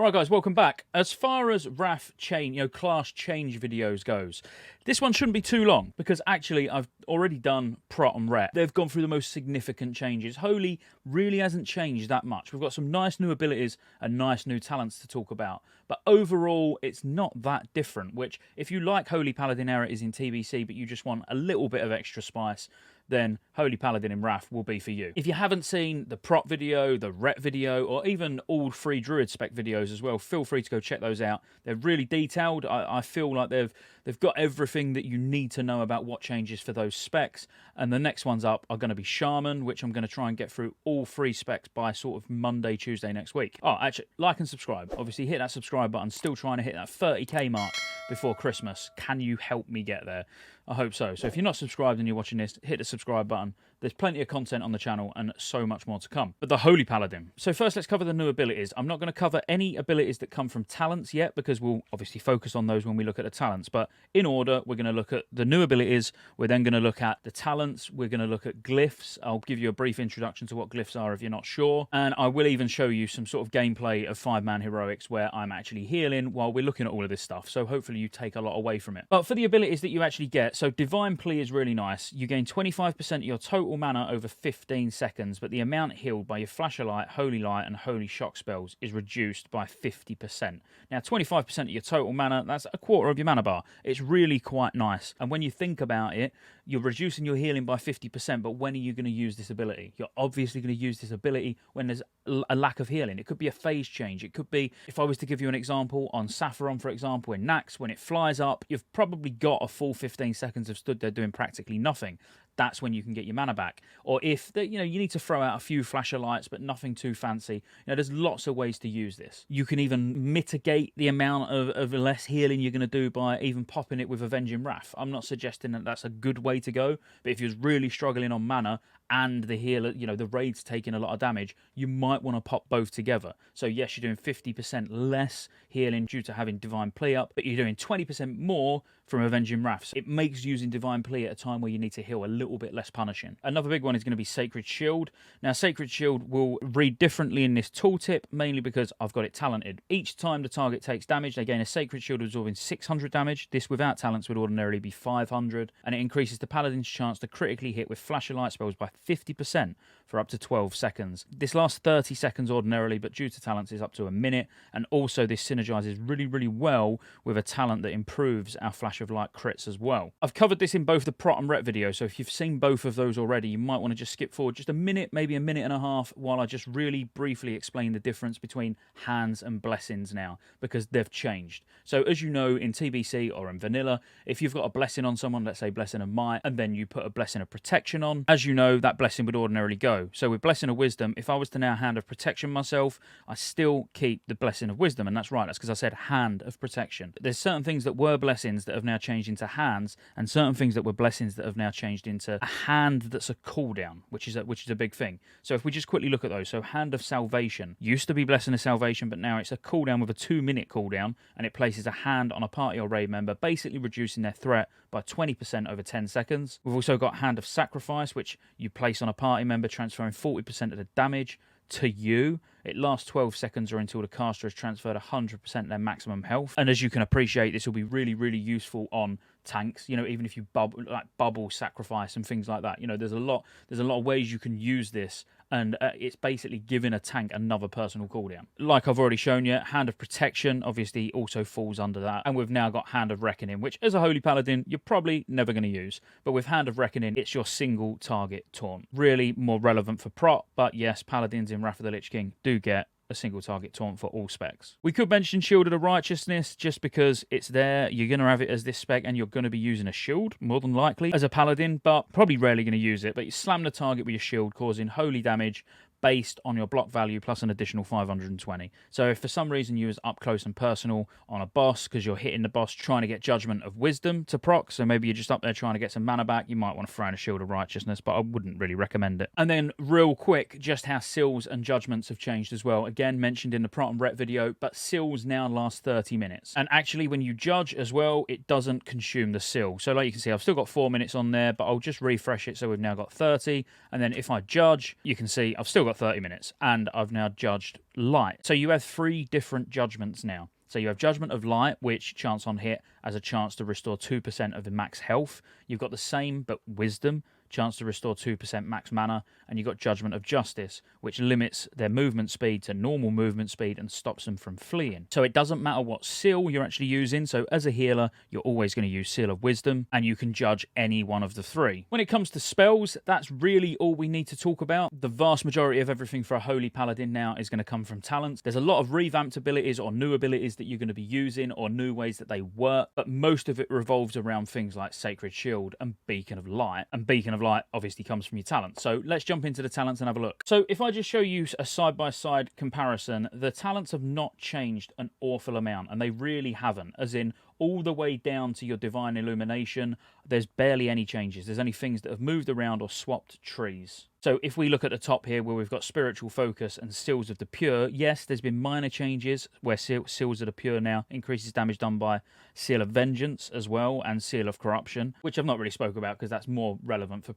Alright guys, welcome back. As far as RAF chain, class change videos goes, this one shouldn't be too long because actually I've already done Prot and Ret. They've gone through the most significant changes. Holy really hasn't changed that much. We've got some nice new abilities and nice new talents to talk about. But overall, it's not that different, which if you like Holy Paladin Era is in TBC, but you just want a little bit of extra spice, then Holy Paladin in RAF will be for you. If you haven't seen the Prot video, the Ret video, or even all 3 Druid spec videos as well, feel free to go check those out. They're really detailed. I feel like they've got everything that you need to know about what changes for those specs. And the next ones up are going to be Shaman, which I'm going to try and get through all 3 specs by sort of Monday, Tuesday next week. Oh, actually, like and subscribe. Obviously, hit that subscribe button. Still trying to hit that 30k mark before Christmas. Can you help me get there? I hope so. So if you're not subscribed and you're watching this, hit the subscribe button. There's plenty of content on the channel and so much more to come. But the Holy Paladin. So first, let's cover the new abilities. I'm not going to cover any abilities that come from talents yet because we'll obviously focus on those when we look at the talents. But in order, we're going to look at the new abilities. We're then going to look at the talents. We're going to look at glyphs. I'll give you a brief introduction to what glyphs are if you're not sure. And I will even show you some sort of gameplay of 5-man heroics where I'm actually healing while we're looking at all of this stuff. So hopefully you take a lot away from it. But for the abilities that you actually get, so Divine Plea is really nice. You gain 25% of your total mana over 15 seconds, but the amount healed by your Flash of Light, Holy Light, and Holy Shock spells is reduced by 50%. Now, 25% of your total mana, that's a quarter of your mana bar. It's really quite nice. And when you think about it, you're reducing your healing by 50%, but when are you going to use this ability? You're obviously going to use this ability when there's a lack of healing. It could be a phase change. It could be, if I was to give you an example, on Sapphiron, for example, in Nax, when it flies up, you've probably got a full 15 seconds of stood there doing practically nothing. That's when you can get your mana back. Or if you need to throw out a few flasher lights, but nothing too fancy. There's lots of ways to use this. You can even mitigate the amount of less healing you're going to do by even popping it with Avenging Wrath. I'm not suggesting that that's a good way to go, but if you're really struggling on mana and the healer, the raid's taking a lot of damage, you might want to pop both together. So yes, you're doing 50% less healing due to having Divine Plea up, but you're doing 20% more from Avenging Wrath. So it makes using Divine Plea at a time where you need to heal a little bit less punishing. Another big one is going to be Sacred Shield. Now, Sacred Shield will read differently in this tooltip, mainly because I've got it talented. Each time the target takes damage, they gain a Sacred Shield absorbing 600 damage. This without talents would ordinarily be 500, and it increases the Paladin's chance to critically hit with Flash of Light spells by 50% for up to 12 seconds. This lasts 30 seconds ordinarily, but due to talents is up to a minute, and also this synergizes really, really well with a talent that improves our Flash of Light crits as well. I've covered this in both the Prot and Ret video, so if you've seen both of those already, you might want to just skip forward just a minute, maybe a minute and a half, while I just really briefly explain the difference between hands and blessings now, because they've changed. So as you know, in TBC or in vanilla, if you've got a blessing on someone, let's say Blessing of Might, and then you put a Blessing of Protection on, as you know, that blessing would ordinarily go. So with Blessing of Wisdom, if I was to now Hand of Protection myself, I still keep the Blessing of Wisdom, and that's right, that's because I said Hand of Protection. There's certain things that were blessings that have now changed into hands, and certain things that were blessings that have now changed into a hand that's a cooldown, which is a big thing. So if we just quickly look at those, so Hand of Salvation used to be Blessing of Salvation, but now it's a cooldown with a 2-minute cooldown, and it places a hand on a party or raid member, basically reducing their threat by 20% over 10 seconds. We've also got Hand of Sacrifice, which you place on a party member, transferring 40% of the damage to you. It lasts 12 seconds or until the caster has transferred 100% their maximum health. And as you can appreciate, this will be really, really useful on tanks, even if you bubble sacrifice and things like that. There's a lot of ways you can use this, and it's basically giving a tank another personal cooldown. Like I've already shown you, Hand of Protection obviously also falls under that, and we've now got Hand of Reckoning, which as a Holy Paladin you're probably never going to use, but with Hand of Reckoning it's your single target taunt. Really more relevant for Prot, but yes, Paladins in Wrath of the Lich King do get a single target taunt for all specs. We could mention Shield of the Righteousness just because it's there. You're going to have it as this spec and you're going to be using a shield, more than likely, as a paladin, but probably rarely going to use it. But you slam the target with your shield, causing holy damage based on your block value plus an additional 520. So if for some reason you was up close and personal on a boss because you're hitting the boss trying to get Judgment of Wisdom to proc, so maybe you're just up there trying to get some mana back, you might want to throw in a Shield of Righteousness, but I wouldn't really recommend it. And then real quick, just how Seals and Judgments have changed as well. Again, mentioned in the Prot and Ret video, but Seals now last 30 minutes. And actually when you judge as well, it doesn't consume the seal. So like you can see, I've still got 4 minutes on there, but I'll just refresh it so we've now got 30. And then if I judge, you can see I've still got got 30 minutes, and I've now judged light. So you have 3 different judgments now. So you have Judgment of Light, which chance on hit has a chance to restore 2% of the max health. You've got the same, but Wisdom, chance to restore 2% max mana. And you've got Judgment of Justice, which limits their movement speed to normal movement speed and stops them from fleeing. So it doesn't matter what seal you're actually using. So as a healer, you're always going to use Seal of Wisdom, and you can judge any one of the 3. When it comes to spells, that's really all we need to talk about. The vast majority of everything for a Holy Paladin now is going to come from talents. There's a lot of revamped abilities or new abilities that you're going to be using, or new ways that they work, but most of it revolves around things like Sacred Shield and Beacon of Light. And Beacon of Light obviously comes from your talents. So let's jump into the talents and have a look. So if I just show you a side-by-side comparison, the talents have not changed an awful amount, and they really haven't, as in all the way down to your Divine Illumination, there's barely any changes. There's only things that have moved around or swapped trees. So if we look at the top here where we've got Spiritual Focus and Seals of the Pure, yes, there's been minor changes where Seals of the Pure now increases damage done by Seal of Vengeance as well, and Seal of Corruption, which I've not really spoke about because that's more relevant for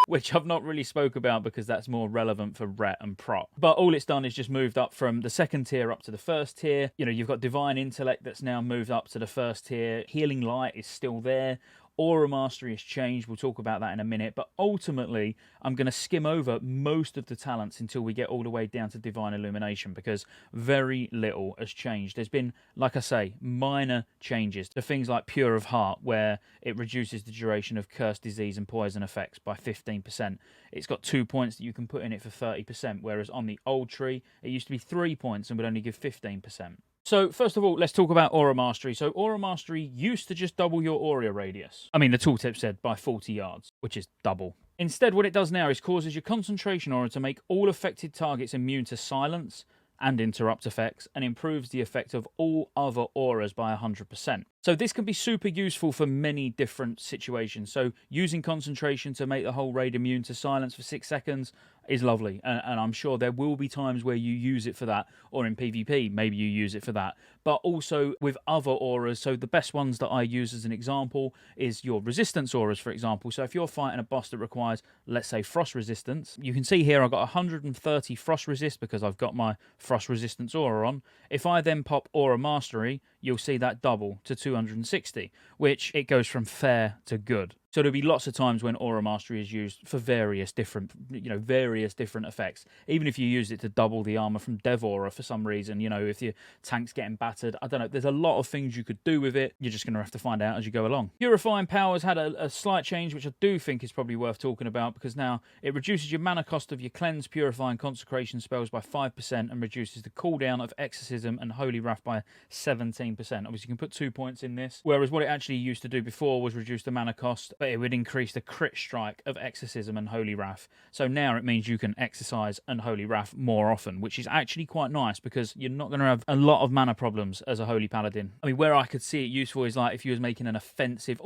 which I've not really spoke about because that's more relevant for Ret and Prot. But all it's done is just moved up from the 2nd tier up to the 1st tier. You know, you've got Divine Intellect that's now moved up to the 1st tier. Healing Light is still there. Aura Mastery has changed. We'll talk about that in a minute. But ultimately, I'm going to skim over most of the talents until we get all the way down to Divine Illumination, because very little has changed. There's been, like I say, minor changes to things like Pure of Heart, where it reduces the duration of curse, disease, and poison effects by 15%. It's got 2 points that you can put in it for 30%, whereas on the old tree, it used to be 3 points and would only give 15%. So, first of all, let's talk about Aura Mastery. So, Aura Mastery used to just double your aura radius. I mean, the tooltip said by 40 yards, which is double. Instead, what it does now is causes your concentration aura to make all affected targets immune to silence and interrupt effects, and improves the effect of all other auras by 100%. So this can be super useful for many different situations. So using concentration to make the whole raid immune to silence for 6 seconds is lovely. And I'm sure there will be times where you use it for that, or in PvP, maybe you use it for that. But also with other auras, so the best ones that I use as an example is your resistance auras, for example. So if you're fighting a boss that requires, let's say, frost resistance, you can see here I've got 130 frost resist because I've got my frost resistance aura on. If I then pop Aura Mastery, you'll see that double to 260, which it goes from fair to good. So there'll be lots of times when Aura Mastery is used for various different effects. Even if you use it to double the armor from Dev Aura for some reason, if your tank's getting battered, I don't know. There's a lot of things you could do with it. You're just going to have to find out as you go along. Purifying Powers had a slight change, which I do think is probably worth talking about, because now it reduces your mana cost of your Cleanse, Purify, and Consecration spells by 5% and reduces the cooldown of Exorcism and Holy Wrath by 17%. Obviously, you can put 2 points in this, whereas what it actually used to do before was reduce the mana cost, but it would increase the crit strike of Exorcism and Holy Wrath. So now it means you can Exorcise and Holy Wrath more often, which is actually quite nice because you're not going to have a lot of mana problems as a Holy Paladin. I mean, where I could see it useful is like if you was making an offensive,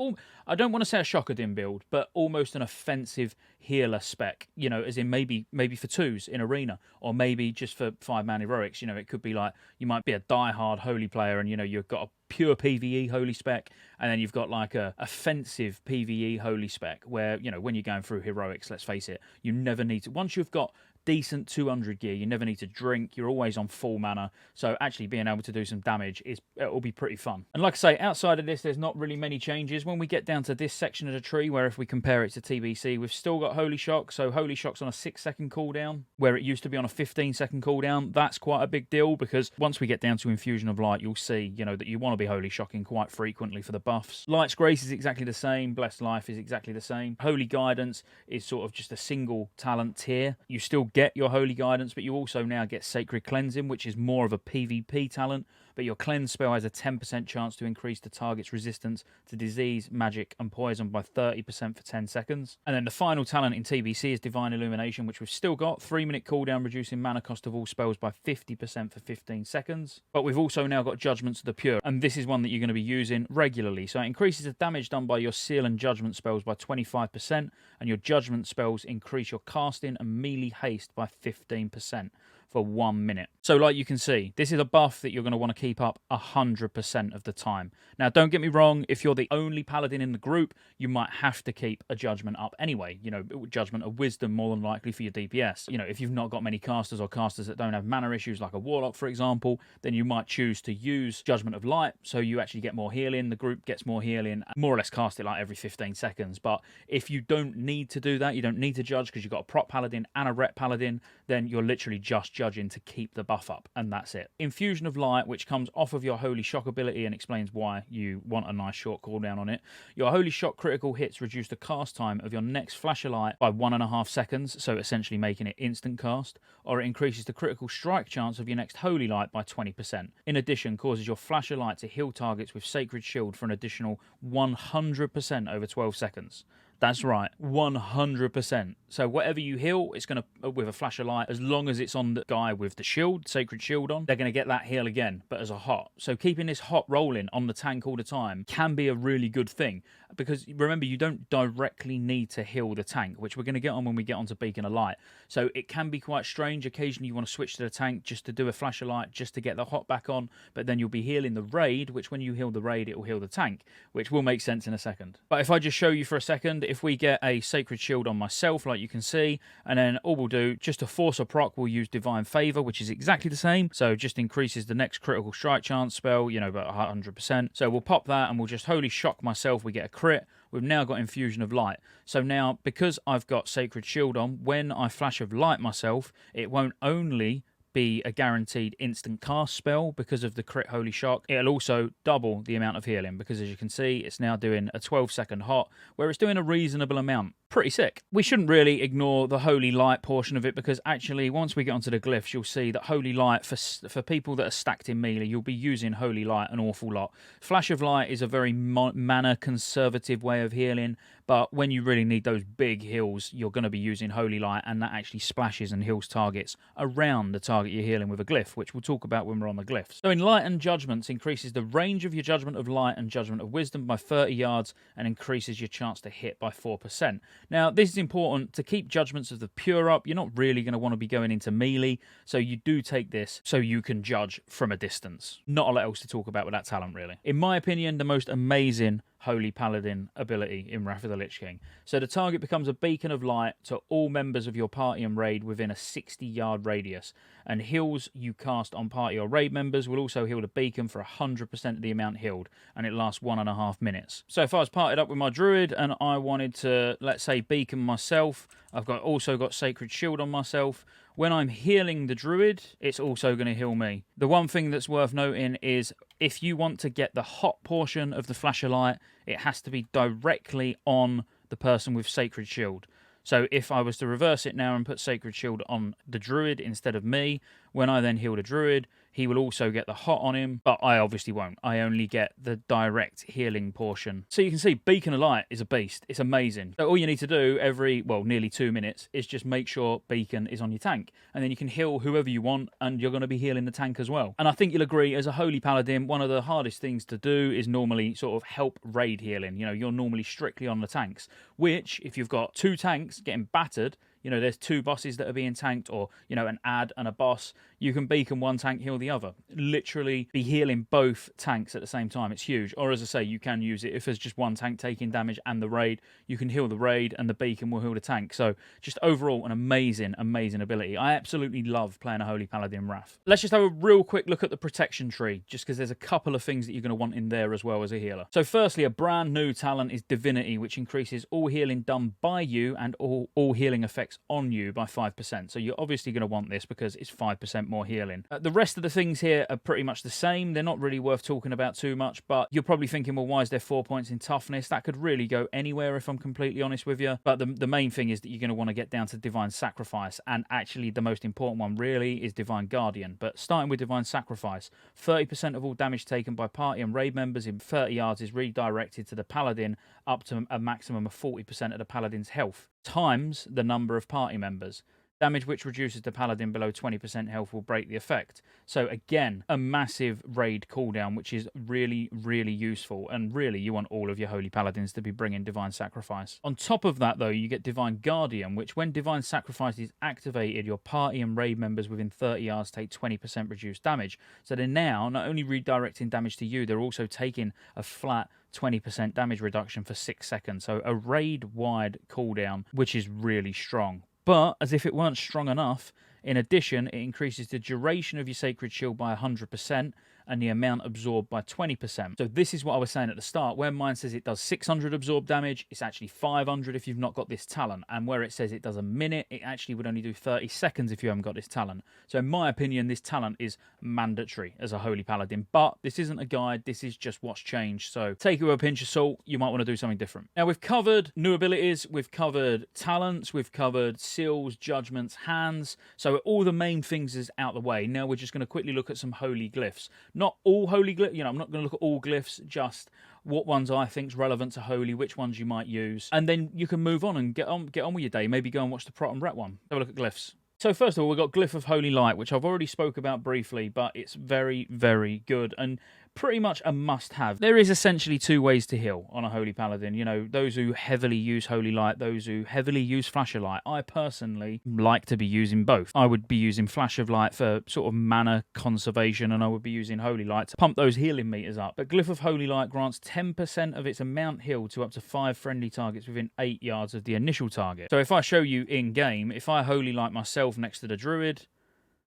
I don't want to say a Scottejaye build, but almost an offensive healer spec, as in maybe for 2s in arena, or maybe just for 5-man heroics. It could be like you might be a die-hard holy player and you've got a pure PvE holy spec, and then you've got like a offensive PvE holy spec where, when you're going through heroics, let's face it, you never need to, once you've got decent 200 gear, you never need to drink, you're always on full mana, so actually being able to do some damage it'll be pretty fun. And like I say, outside of this, there's not really many changes. When we get down to this section of the tree, where if we compare it to TBC, we've still got Holy Shock. So Holy Shock's on a 6-second cooldown, where it used to be on a 15-second cooldown. That's quite a big deal, because once we get down to Infusion of Light, you'll see, that you want to be Holy Shocking quite frequently for the buffs. Light's Grace is exactly the same, Blessed Life is exactly the same. Holy Guidance is sort of just a single talent tier. You still get your Holy Guidance, but you also now get Sacred Cleansing, which is more of a PvP talent, but your Cleanse spell has a 10% chance to increase the target's resistance to disease, magic, and poison by 30% for 10 seconds. And then the final talent in TBC is Divine Illumination, which we've still got. 3-minute cooldown, reducing mana cost of all spells by 50% for 15 seconds. But we've also now got Judgments of the Pure, and this is one that you're going to be using regularly. So it increases the damage done by your Seal and Judgment spells by 25%, and your Judgment spells increase your casting and melee haste by 15%. for 1 minute. So like you can see, this is a buff that you're going to want to keep up 100% of the time. Now, don't get me wrong, if you're the only paladin in the group, you might have to keep a judgment up anyway. You know, judgment of wisdom more than likely for your DPS. You know, if you've not got many casters or casters that don't have mana issues like a warlock, for example, then you might choose to use judgment of light, so you actually get more healing, the group gets more healing, more or less cast it like every 15 seconds. But if you don't need to do that, you don't need to judge because you've got a prop paladin and a rep paladin, then you're literally just judging to keep the buff up, and that's it. Infusion of light, which comes off of your Holy Shock ability and explains why you want a nice short cooldown on it. Your Holy Shock critical hits reduce the cast time of your next flash of light by 1.5 seconds, so essentially making it instant cast, or it increases the critical strike chance of your next Holy Light by 20%. In addition, causes your flash of light to heal targets with Sacred Shield for an additional 100% over 12 seconds. That's right, 100%. So whatever you heal, it's going to, with a flash of light, as long as it's on the guy with the shield, Sacred Shield on, they're going to get that heal again, but as a hot. So keeping this hot rolling on the tank all the time can be a really good thing. Because remember, you don't directly need to heal the tank, which we're going to get on when we get onto Beacon of Light. So it can be quite strange. Occasionally you want to switch to the tank just to do a flash of light, just to get the hot back on, but then you'll be healing the raid, which when you heal the raid, it will heal the tank, which will make sense in a second. But if I just show you for a second, if we get a Sacred Shield on myself, like you can see, and then all we'll do, just to force a proc, we'll use Divine Favor, which is exactly the same. So just increases the next critical strike chance spell, you know, about 100%. So we'll pop that and we'll just Holy Shock myself, we get a crit. We've now got Infusion of Light. So now, because I've got Sacred Shield on, when I Flash of Light myself, it won't only be a guaranteed instant cast spell because of the crit Holy Shock. It'll also double the amount of healing because, as you can see, it's now doing a 12-second hot, where it's doing a reasonable amount. Pretty sick. We shouldn't really ignore the Holy Light portion of it because actually, once we get onto the glyphs, you'll see that Holy Light, for people that are stacked in melee, you'll be using Holy Light an awful lot. Flash of Light is a very mana conservative way of healing, but when you really need those big heals, you're going to be using Holy Light, and that actually splashes and heals targets around the target you're healing with a glyph, which we'll talk about when we're on the glyphs. So in Light and Judgments, increases the range of your Judgment of Light and Judgment of Wisdom by 30 yards and increases your chance to hit by 4%. Now, this is important to keep Judgments of the Pure up. You're not really going to want to be going into melee, so you do take this so you can judge from a distance. Not a lot else to talk about with that talent, really. In my opinion, the most amazing Holy Paladin ability in Wrath of the Lich King. So the target becomes a beacon of light to all members of your party and raid within a 60-yard radius, and heals you cast on party or raid members will also heal the beacon for 100% of the amount healed, and it lasts 1.5 minutes. So if I was partied up with my druid and I wanted to, let's say, beacon myself, I've also got Sacred Shield on myself. When I'm healing the druid, it's also going to heal me. The one thing that's worth noting is if you want to get the hot portion of the flash of light, it has to be directly on the person with Sacred Shield. So if I was to reverse it now and put Sacred Shield on the druid instead of me, when I then heal the druid, he will also get the hot on him, but I obviously won't. I only get the direct healing portion. So you can see Beacon of Light is a beast. It's amazing. So all you need to do every, well, nearly 2 minutes is just make sure Beacon is on your tank. And then you can heal whoever you want, and you're going to be healing the tank as well. And I think you'll agree, as a Holy Paladin, one of the hardest things to do is normally sort of help raid healing. You know, you're normally strictly on the tanks, which, if you've got 2 tanks getting battered, you know, there's 2 bosses that are being tanked, or, you know, an ad and a boss, you can beacon one tank, heal the other. Literally be healing both tanks at the same time. It's huge. Or as I say, you can use it if there's just one tank taking damage and the raid, you can heal the raid and the beacon will heal the tank. So just overall an amazing, amazing ability. I absolutely love playing a Holy Paladin Wrath. Let's just have a real quick look at the protection tree, just because there's a couple of things that you're going to want in there as well as a healer. So firstly, a brand new talent is Divinity, which increases all healing done by you and all healing effects on you by 5%. So you're obviously going to want this because it's 5% more healing. The rest of the things here are pretty much the same. They're not really worth talking about too much, but you're probably thinking, well, why is there 4 points in toughness? That could really go anywhere if I'm completely honest with you. But the main thing is that you're going to want to get down to Divine Sacrifice, and actually the most important one really is Divine Guardian. But starting with Divine Sacrifice, 30% of all damage taken by party and raid members in 30 yards is redirected to the Paladin, up to a maximum of 40% of the Paladin's health, times the number of party members. Damage which reduces the paladin below 20% health will break the effect. So again, a massive raid cooldown, which is really, really useful. And really, you want all of your Holy Paladins to be bringing Divine Sacrifice. On top of that, though, you get Divine Guardian, which when Divine Sacrifice is activated, your party and raid members within 30 yards take 20% reduced damage. So they're now not only redirecting damage to you, they're also taking a flat 20% damage reduction for 6 seconds. So a raid-wide cooldown, which is really strong. But as if it weren't strong enough, in addition, it increases the duration of your Sacred Shield by 100% and the amount absorbed by 20%. So this is what I was saying at the start. Where mine says it does 600 absorb damage, it's actually 500 if you've not got this talent. And where it says it does a minute, it actually would only do 30 seconds if you haven't got this talent. So in my opinion, this talent is mandatory as a Holy Paladin. But this isn't a guide, this is just what's changed. So take it with a pinch of salt, you might want to do something different. Now we've covered new abilities, we've covered talents, we've covered seals, judgments, hands. So all the main things is out the way. Now we're just going to quickly look at some holy glyphs. Not all holy glyphs, I'm not going to look at all glyphs, just what ones I think is relevant to holy, which ones you might use. And then you can move on and get on with your day. Maybe go and watch the Prot and Ret one. Have a look at glyphs. So first of all, we've got Glyph of Holy Light, which I've already spoke about briefly, but it's very, very good and pretty much a must-have. There is essentially two ways to heal on a Holy Paladin. Those who heavily use Holy Light, those who heavily use Flash of Light. I personally like to be using both. I would be using Flash of Light for sort of mana conservation, and I would be using Holy Light to pump those healing meters up. But Glyph of Holy Light grants 10% of its amount healed to up to 5 friendly targets within 8 yards of the initial target. So if I show you in-game, if I Holy Light myself next to the Druid,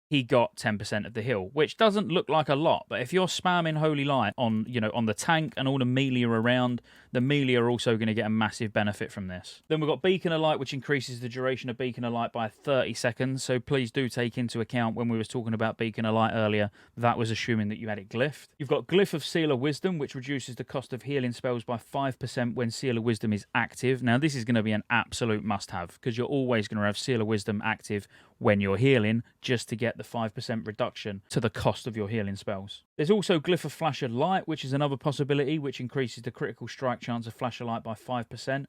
he got 10% of the heal, which doesn't look like a lot, but if you're spamming Holy Light on, on the tank and all the melee around, the melee are also going to get a massive benefit from this. Then we've got Beacon of Light, which increases the duration of Beacon of Light by 30 seconds, so please do take into account when we was talking about Beacon of Light earlier, that was assuming that you had it glyphed. You've got Glyph of Seal of Wisdom, which reduces the cost of healing spells by 5% when Seal of Wisdom is active. Now, this is going to be an absolute must-have, because you're always going to have Seal of Wisdom active when you're healing, just to get the 5% reduction to the cost of your healing spells. There's also Glyph of Flash of Light, which is another possibility, which increases the critical strike chance of Flash of Light by 5%.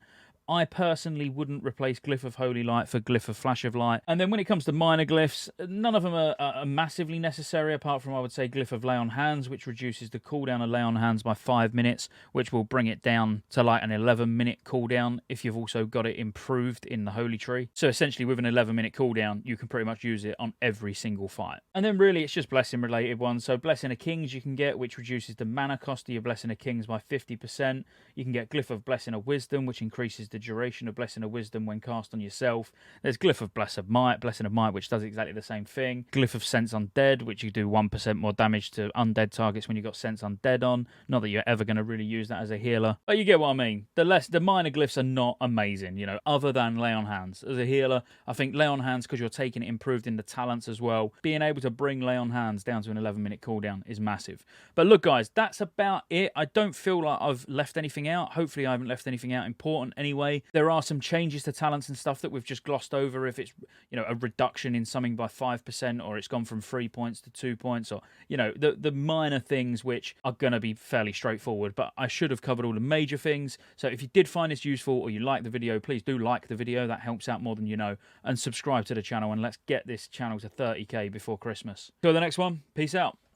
I personally wouldn't replace Glyph of Holy Light for Glyph of Flash of Light. And then when it comes to minor glyphs, none of them are massively necessary, apart from, I would say, Glyph of Lay on Hands, which reduces the cooldown of Lay on Hands by 5 minutes, which will bring it down to like an 11-minute cooldown if you've also got it improved in the Holy Tree. So essentially, with an 11-minute cooldown, you can pretty much use it on every single fight. And then really, it's just blessing-related ones. So Blessing of Kings you can get, which reduces the mana cost of your Blessing of Kings by 50%. You can get Glyph of Blessing of Wisdom, which increases the duration of Blessing of Wisdom when cast on yourself. There's Glyph of Blessing of Might, which does exactly the same thing. Glyph of Sense Undead, which you do 1% more damage to undead targets when you've got Sense Undead on. Not that you're ever going to really use that as a healer, but you get what I mean. The minor glyphs are not amazing, other than Lay on Hands. As a healer, I think Lay on Hands, because you're taking it improved in the talents as well, being able to bring Lay on Hands down to an 11-minute cooldown is massive. But look, guys, that's about it. I don't feel like I've left anything out. Hopefully, I haven't left anything out important anyway. There are some changes to talents and stuff that we've just glossed over. If it's, a reduction in something by 5%, or it's gone from 3 points to 2 points, or, the minor things which are going to be fairly straightforward. But I should have covered all the major things. So if you did find this useful or you like the video, please do like the video. That helps out more than you know. And subscribe to the channel, and let's get this channel to 30k before Christmas. Till the next one, peace out.